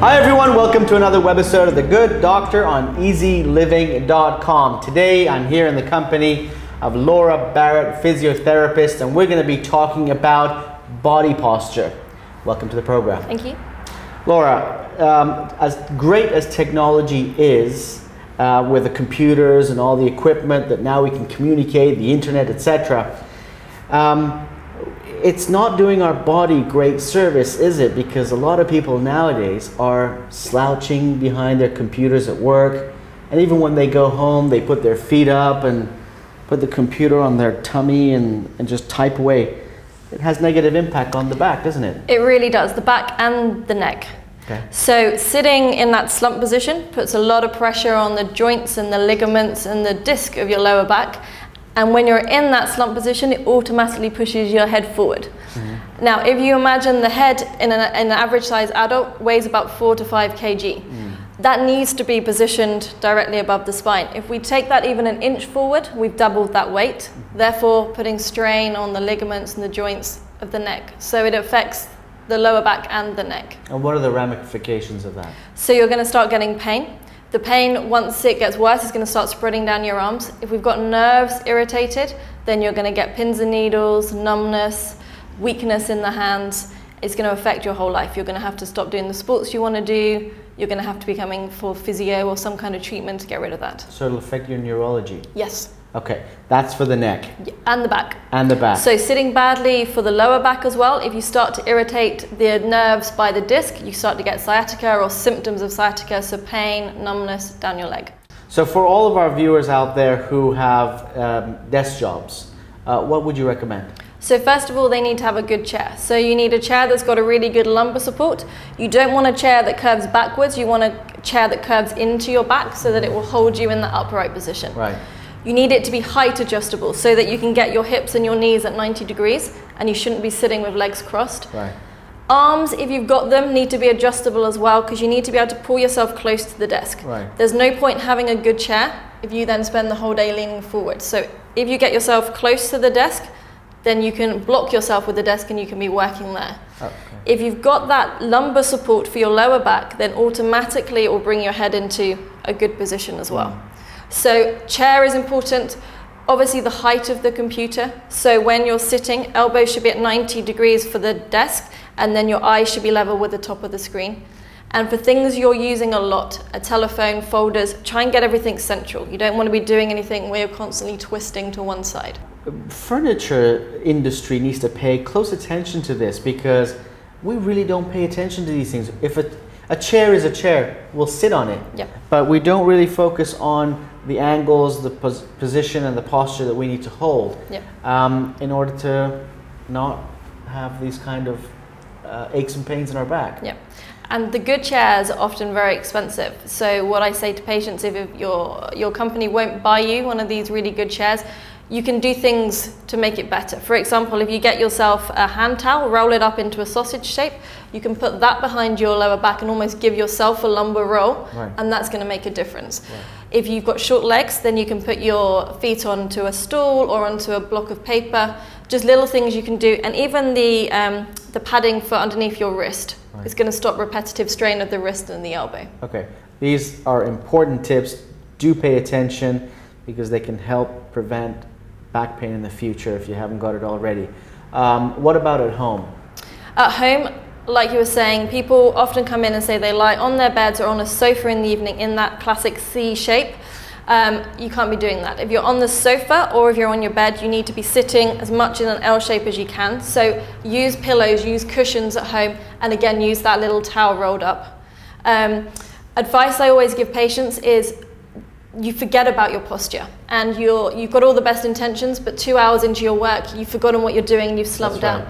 Hi everyone, welcome to another webisode of The Good Doctor on eZeLiving.com. Today I'm here in the company of Laura Barrett, physiotherapist, and we're going to be talking about body posture. Welcome to the program. Thank you. Laura, as great as technology is, with the computers and all the equipment that now we can communicate, the internet, etc., it's not doing our body great service, is it? Because a lot of people nowadays are slouching behind their computers at work, and even when they go home, they put their feet up and put the computer on their tummy and just type away. It has negative impact on the back, doesn't it? It really does, the back and the neck. Okay. So sitting in that slump position puts a lot of pressure on the joints and the ligaments and the disc of your lower back. And when you're in that slump position, it automatically pushes your head forward. Mm-hmm. Now, if you imagine the head in an average size adult weighs about 4 to 5 kg, that needs to be positioned directly above the spine. If we take that even an inch forward, we've doubled that weight, therefore putting strain on the ligaments and the joints of the neck. So it affects the lower back and the neck. And what are the ramifications of that? So you're going to start getting pain. The pain, once it gets worse, is going to start spreading down your arms. If we've got nerves irritated, then you're going to get pins and needles, numbness, weakness in the hands. It's going to affect your whole life. You're going to have to stop doing the sports you want to do. You're going to have to be coming for physio or some kind of treatment to get rid of that. So it'll affect your neurology? Yes. Okay, that's for the neck. And the back. And the back. So sitting badly for the lower back as well, if you start to irritate the nerves by the disc, you start to get sciatica or symptoms of sciatica, so pain, numbness down your leg. So for all of our viewers out there who have desk jobs, what would you recommend? So first of all, they need to have a good chair. So you need a chair that's got a really good lumbar support. You don't want a chair that curves backwards. You want a chair that curves into your back so that it will hold you in the upright position. Right. You need it to be height adjustable so that you can get your hips and your knees at 90 degrees and you shouldn't be sitting with legs crossed. Right. Arms, if you've got them, need to be adjustable as well because you need to be able to pull yourself close to the desk. Right. There's no point having a good chair if you then spend the whole day leaning forward. So if you get yourself close to the desk, then you can block yourself with the desk and you can be working there. Okay. If you've got that lumbar support for your lower back, then automatically it will bring your head into a good position as well. So chair is important, obviously the height of the computer. So when you're sitting, elbows should be at 90 degrees for the desk and then your eyes should be level with the top of the screen. And for things you're using a lot, a telephone, folders, try and get everything central. You don't want to be doing anything where you're constantly twisting to one side. Furniture industry needs to pay close attention to this because we really don't pay attention to these things. If a chair is a chair, we'll sit on it. Yep. But we don't really focus on the angles, the position and the posture that we need to hold. Yep. In order to not have these kind of aches and pains in our back. Yep. And the good chairs are often very expensive. So what I say to patients, if your company won't buy you one of these really good chairs, you can do things to make it better. For example, if you get yourself a hand towel, roll it up into a sausage shape, you can put that behind your lower back and almost give yourself a lumbar roll, right. And that's going to make a difference. Right. If you've got short legs, then you can put your feet onto a stool or onto a block of paper. Just little things you can do, and even the padding for underneath your wrist. Right. Is going to stop repetitive strain of the wrist and the elbow. Okay, these are important tips. Do pay attention because they can help prevent back pain in the future if you haven't got it already. What about at home? At home, like you were saying, people often come in and say they lie on their beds or on a sofa in the evening in that classic C shape. You can't be doing that. If you're on the sofa or if you're on your bed, you need to be sitting as much in an L shape as you can. So use pillows, use cushions at home, and again, use that little towel rolled up. Advice I always give patients is you forget about your posture and you've got all the best intentions, but 2 hours into your work, you've forgotten what you're doing and you've slumped down.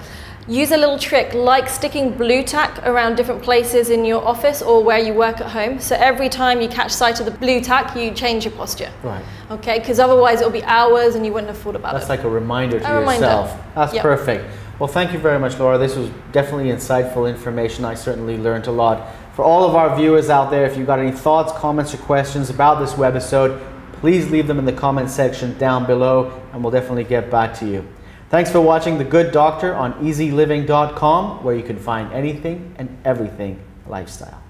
Use a little trick like sticking blue tack around different places in your office or where you work at home. So every time you catch sight of the blue tack, you change your posture. Right. Okay, because otherwise it'll be hours and you wouldn't have thought about it. That's like a reminder to yourself. That's perfect. Well, thank you very much, Laura. This was definitely insightful information. I certainly learned a lot. For all of our viewers out there, if you've got any thoughts, comments, or questions about this webisode, please leave them in the comment section down below and we'll definitely get back to you. Thanks for watching The Good Doctor on eZeLiving.com, where you can find anything and everything lifestyle.